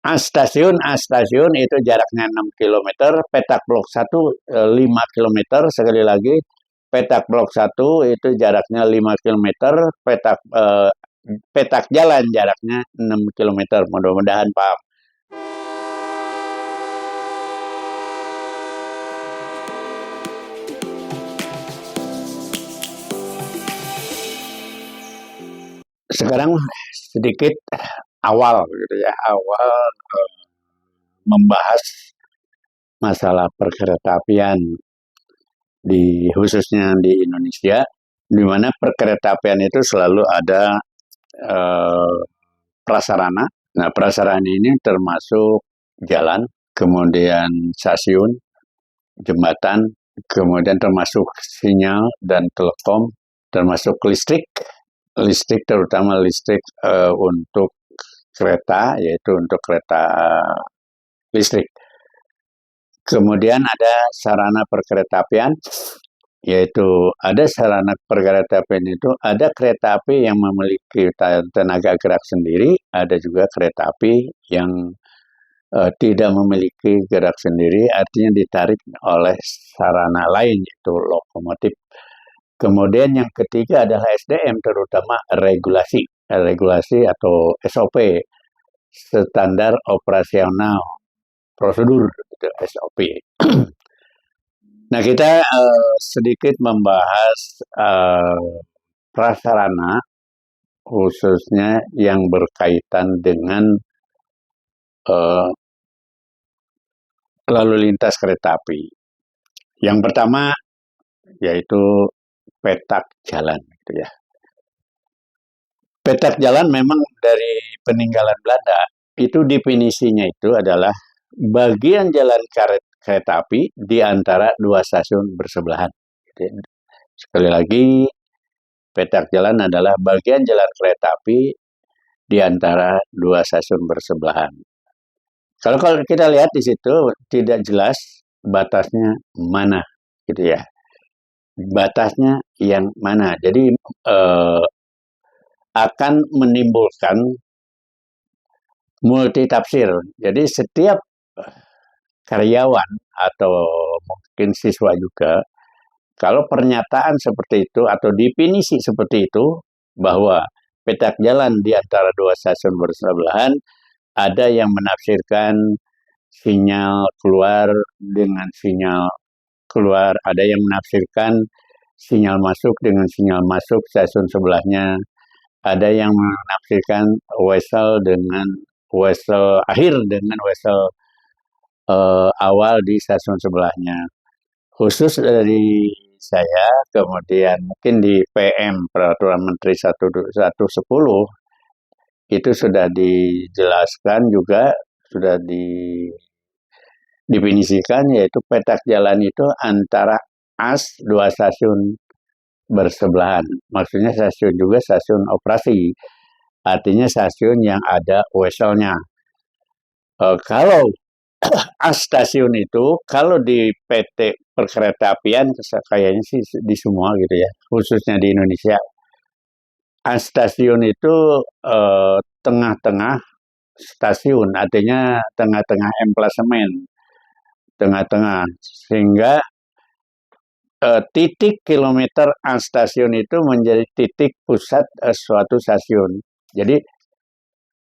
A stasiun itu jaraknya 6 kilometer, petak blok 1 5 kilometer, sekali lagi petak blok 1 itu jaraknya 5 kilometer, petak jalan jaraknya 6 kilometer. Mudah-mudahan paham. Sekarang sedikit awal gitu ya, awal membahas masalah perkeretaapian khususnya di Indonesia, di mana perkeretaapian itu selalu ada prasarana. Nah, prasarana ini termasuk jalan, kemudian stasiun, jembatan, kemudian termasuk sinyal dan telepon, termasuk listrik, terutama listrik untuk kereta, yaitu untuk kereta listrik. Kemudian ada sarana perkeretaapian, yaitu ada sarana perkeretaapian itu ada kereta api yang memiliki tenaga gerak sendiri, ada juga kereta api yang tidak memiliki gerak sendiri, artinya ditarik oleh sarana lain, yaitu lokomotif. Kemudian yang ketiga adalah SDM, terutama regulasi atau SOP, standar operasional prosedur, gitu, SOP. Nah, kita sedikit membahas prasarana khususnya yang berkaitan dengan lalu lintas kereta api. Yang pertama yaitu petak jalan, gitu ya. Petak jalan memang dari peninggalan Belanda. Itu definisinya itu adalah bagian jalan kereta api di antara dua stasiun bersebelahan. Sekali lagi, petak jalan adalah bagian jalan kereta api di antara dua stasiun bersebelahan. Kalau kita lihat di situ tidak jelas batasnya mana, gitu ya. Batasnya yang mana. Jadi akan menimbulkan multitafsir. Jadi setiap karyawan atau mungkin siswa juga, kalau pernyataan seperti itu atau definisi seperti itu, bahwa petak jalan di antara dua stasiun bersebelahan, ada yang menafsirkan sinyal keluar dengan sinyal keluar, ada yang menafsirkan sinyal masuk dengan sinyal masuk stasiun sebelahnya, ada yang menafsirkan wesel dengan wesel akhir dengan wesel awal di stasiun sebelahnya. Khusus dari saya, kemudian mungkin di PM Peraturan Menteri 1110 itu sudah dijelaskan juga, sudah didefinisikan, yaitu petak jalan itu antara dua stasiun bersebelahan. Maksudnya stasiun juga stasiun operasi, artinya stasiun yang ada weselnya. Kalau stasiun itu, kalau di PT Perkeretaapian kayaknya sih di semua gitu ya, khususnya di Indonesia, stasiun itu tengah-tengah stasiun, artinya tengah-tengah emplasemen, tengah-tengah, sehingga titik kilometer stasiun itu menjadi titik pusat suatu stasiun. Jadi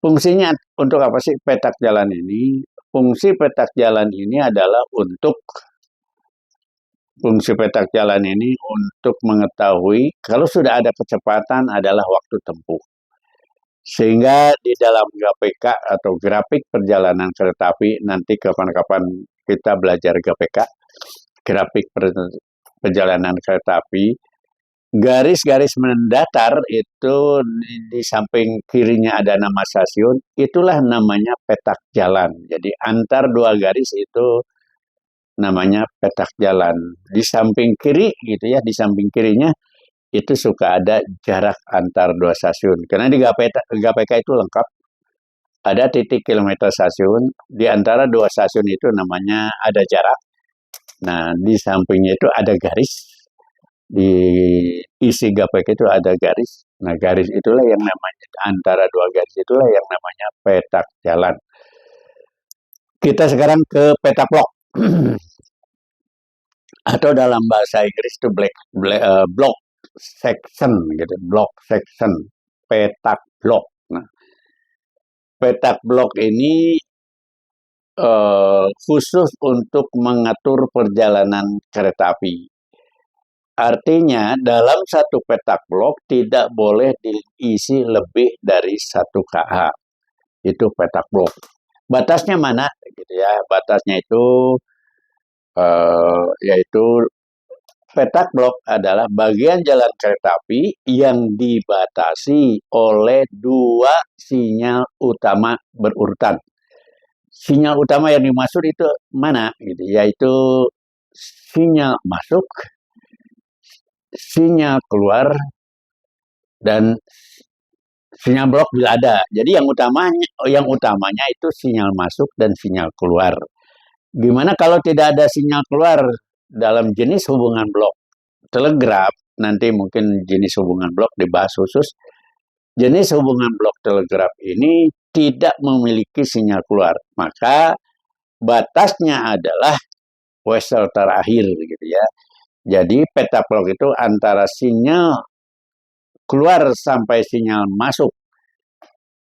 fungsinya untuk apa sih petak jalan ini? Fungsi petak jalan ini adalah untuk mengetahui kalau sudah ada kecepatan adalah waktu tempuh. Sehingga di dalam GPK atau grafik perjalanan kereta api, nanti kapan-kapan kita belajar GPK, grafik perjalanan kereta api, garis-garis mendatar itu di samping kirinya ada nama stasiun, itulah namanya petak jalan. Jadi antar dua garis itu namanya petak jalan. Di samping kiri gitu ya, di samping kirinya itu suka ada jarak antar dua stasiun. Karena di GPK itu lengkap. Ada titik kilometer stasiun, di antara dua stasiun itu namanya ada jarak. Nah, di sampingnya itu ada garis. Di isi GPK itu ada garis. Nah, garis itulah yang namanya, antara dua garis itulah yang namanya petak jalan. Kita sekarang ke peta blok atau dalam bahasa Inggris itu block section gitu, block section, petak blok. Nah, petak blok ini khusus untuk mengatur perjalanan kereta api. Artinya dalam satu petak blok tidak boleh diisi lebih dari 1 KH. Itu petak blok. Batasnya mana? Gitu ya. Batasnya itu yaitu petak blok adalah bagian jalan kereta api yang dibatasi oleh 2 sinyal utama berurutan. Sinyal utama yang dimaksud itu mana? Gitu, yaitu sinyal masuk, sinyal keluar, dan sinyal blok bila ada. Jadi yang utamanya itu sinyal masuk dan sinyal keluar. Gimana kalau tidak ada sinyal keluar dalam jenis hubungan blok telegraf? Nanti mungkin jenis hubungan blok dibahas khusus. Jenis hubungan blok telegraf ini tidak memiliki sinyal keluar. Maka batasnya adalah wesel terakhir gitu ya. Jadi peta blok itu antara sinyal keluar sampai sinyal masuk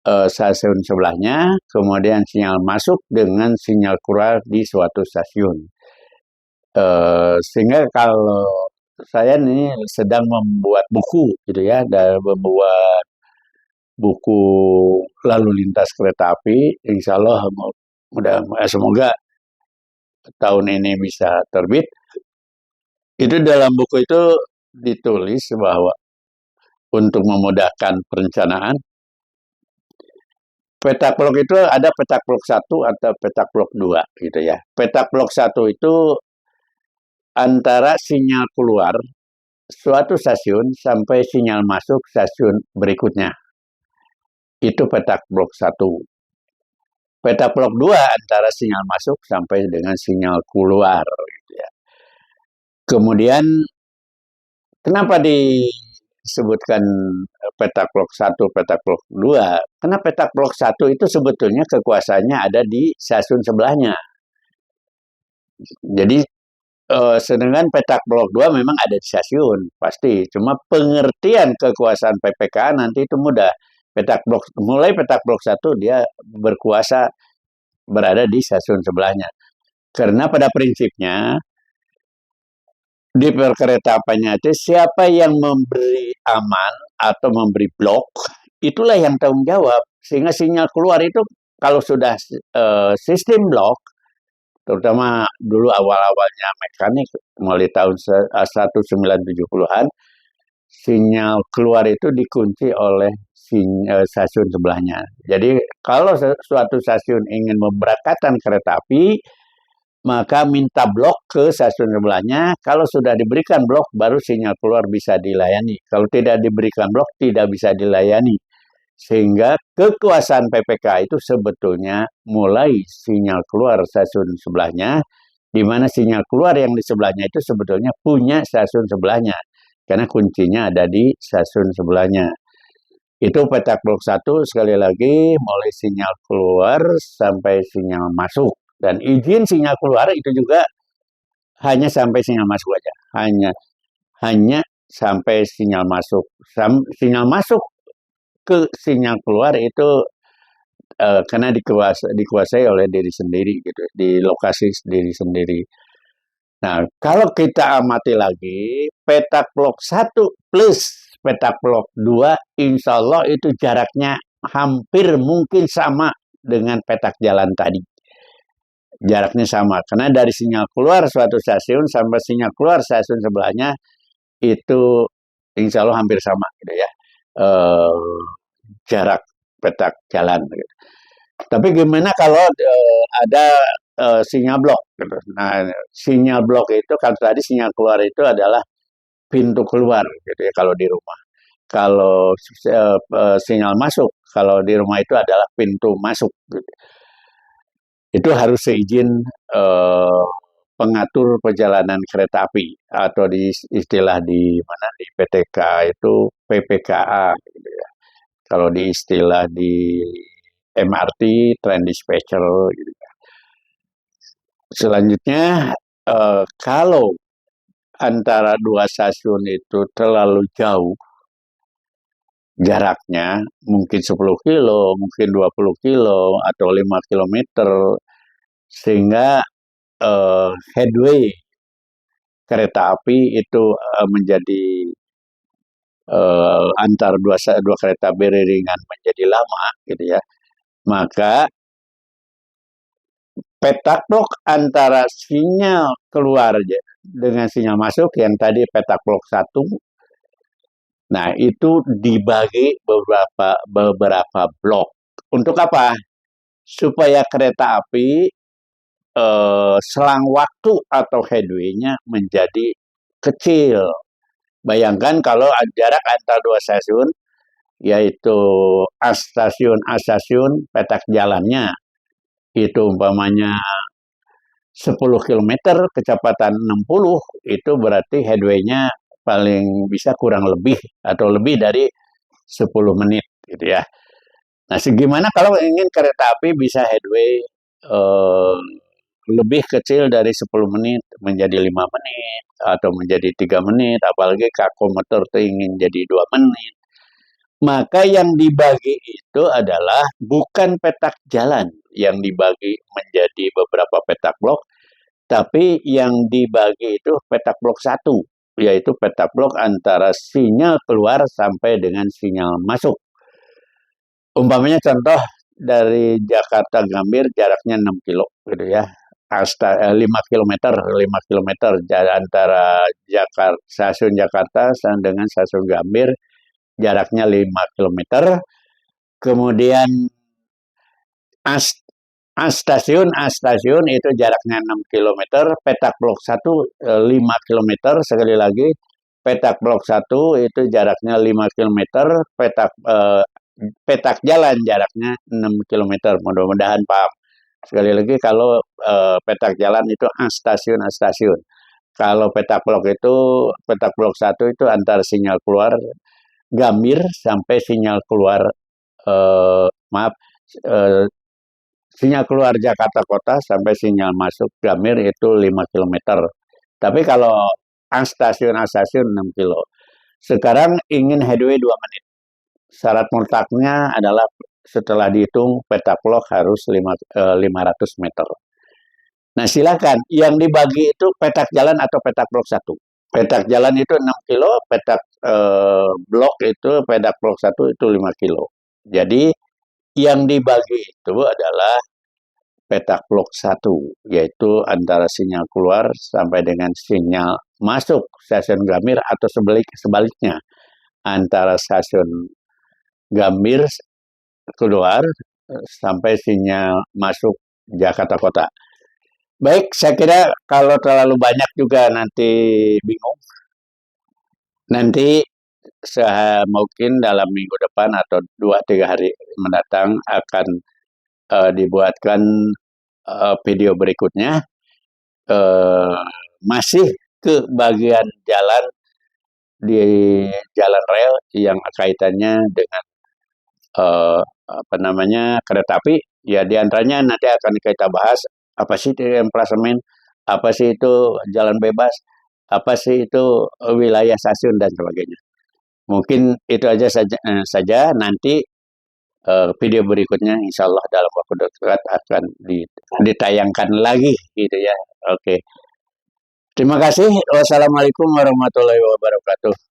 stasiun sebelahnya, kemudian sinyal masuk dengan sinyal keluar di suatu stasiun. Sehingga kalau saya nih sedang membuat buku gitu ya, dan membuat buku lalu lintas kereta api, insya Allah semoga tahun ini bisa terbit. Itu dalam buku itu ditulis bahwa untuk memudahkan perencanaan, petak blok itu ada petak blok 1 atau petak blok 2 gitu ya. Petak blok 1 itu antara sinyal keluar suatu stasiun sampai sinyal masuk stasiun berikutnya. Itu petak blok 1. Petak blok 2 antara sinyal masuk sampai dengan sinyal keluar gitu ya. Kemudian kenapa disebutkan petak blok 1, petak blok 2? Karena petak blok 1 itu sebetulnya kekuasaannya ada di stasiun sebelahnya. Jadi sedangkan petak blok 2 memang ada di stasiun, pasti. Cuma pengertian kekuasaan PPKA nanti itu mudah. Mulai petak blok 1 dia berkuasa berada di stasiun sebelahnya. Karena pada prinsipnya di perkeretapannya itu siapa yang memberi aman atau memberi blok, itulah yang tanggung jawab. Sehingga sinyal keluar itu kalau sudah sistem blok, terutama dulu awal-awalnya mekanik mulai tahun 1970-an, sinyal keluar itu dikunci oleh stasiun sebelahnya. Jadi kalau suatu stasiun ingin memberangkatkan kereta api, maka minta blok ke stasiun sebelahnya. Kalau sudah diberikan blok, baru sinyal keluar bisa dilayani. Kalau tidak diberikan blok, tidak bisa dilayani. Sehingga kekuasaan PPK itu sebetulnya mulai sinyal keluar stasiun sebelahnya, di mana sinyal keluar yang di sebelahnya itu sebetulnya punya stasiun sebelahnya. Karena kuncinya ada di stasiun sebelahnya. Itu petak blok 1 sekali lagi mulai sinyal keluar sampai sinyal masuk. Dan izin sinyal keluar itu juga hanya sampai sinyal masuk aja. Hanya sampai sinyal masuk. Sinyal masuk ke sinyal keluar itu karena dikuasai oleh diri sendiri gitu, di lokasi diri sendiri. Nah, kalau kita amati lagi petak blok 1 plus petak blok 2, insya Allah itu jaraknya hampir mungkin sama dengan petak jalan tadi. Jaraknya sama, karena dari sinyal keluar suatu stasiun sampai sinyal keluar stasiun sebelahnya itu insya Allah hampir sama gitu ya, jarak petak jalan gitu. Tapi gimana kalau ada sinyal blok gitu. Nah, sinyal blok itu kan tadi sinyal keluar itu adalah pintu keluar gitu ya kalau di rumah. Kalau sinyal masuk kalau di rumah itu adalah pintu masuk gitu. Itu harus seizin pengatur perjalanan kereta api atau di istilah di mana di PTK itu PPKA gitu ya. Kalau di istilah di MRT train dispatcher gitu ya. Selanjutnya, kalau antara dua stasiun itu terlalu jauh jaraknya, mungkin 10 kilo, mungkin 20 kilo, atau 5 kilometer, sehingga headway kereta api itu menjadi antar dua kereta beriringan menjadi lama, gitu ya. Maka petak blok antara sinyal keluar dengan sinyal masuk yang tadi petak blok 1, nah itu dibagi beberapa blok. Untuk apa? Supaya kereta api selang waktu atau headway-nya menjadi kecil. Bayangkan kalau jarak antar dua stasiun, yaitu stasiun petak jalannya itu umpamanya 10 kilometer kecepatan 60, itu berarti headway-nya paling bisa kurang lebih atau lebih dari 10 menit gitu ya. Nah, segimana kalau ingin kereta api bisa headway eh, lebih kecil dari 10 menit menjadi 5 menit atau menjadi 3 menit, apalagi kakomotor ingin jadi 2 menit. Maka yang dibagi itu adalah bukan petak jalan yang dibagi menjadi beberapa petak blok, tapi yang dibagi itu petak blok 1, yaitu petak blok antara sinyal keluar sampai dengan sinyal masuk. Umpamanya contoh dari Jakarta Gambir jaraknya 6 kilo gitu ya. 5 kilometer, 5 kilometer antara stasiun Jakarta dengan stasiun Gambir jaraknya 5 kilometer. Kemudian stasiun itu jaraknya 6 kilometer, petak blok 1 5 kilometer, sekali lagi petak blok 1 itu jaraknya 5 kilometer, petak jalan jaraknya 6 kilometer. Mudah-mudahan paham. Sekali lagi kalau petak jalan itu stasiun. Kalau petak blok itu, petak blok 1 itu antara sinyal keluar Gambir sampai sinyal keluar maaf eh, sinyal keluar Jakarta Kota sampai sinyal masuk Gambir itu 5 kilometer. Tapi kalau stasiun 6 kilo. Sekarang ingin headway 2 menit. Syarat mutlaknya adalah setelah dihitung petak blok harus 500 meter. Nah, silakan yang dibagi itu petak jalan atau petak blok 1. Petak jalan itu 6 kilo, petak blok itu petak blok 1 itu 5 kilo. Jadi yang dibagi itu adalah petak blok 1, yaitu antara sinyal keluar sampai dengan sinyal masuk stasiun Gambir, atau sebaliknya antara stasiun Gambir keluar sampai sinyal masuk Jakarta Kota. Baik, saya kira kalau terlalu banyak juga nanti bingung. Nanti mungkin dalam minggu depan atau 2-3 hari mendatang akan dibuatkan video berikutnya, masih ke bagian jalan di jalan rel yang kaitannya dengan kereta api. Ya, diantaranya nanti akan kita bahas apa sih itu emplasemen, apa sih itu jalan bebas, apa sih itu wilayah stasiun dan sebagainya. Mungkin itu aja saja. Nanti video berikutnya insya Allah dalam waktu dekat akan ditayangkan lagi gitu ya. Oke. Terima kasih. Wassalamualaikum warahmatullahi wabarakatuh.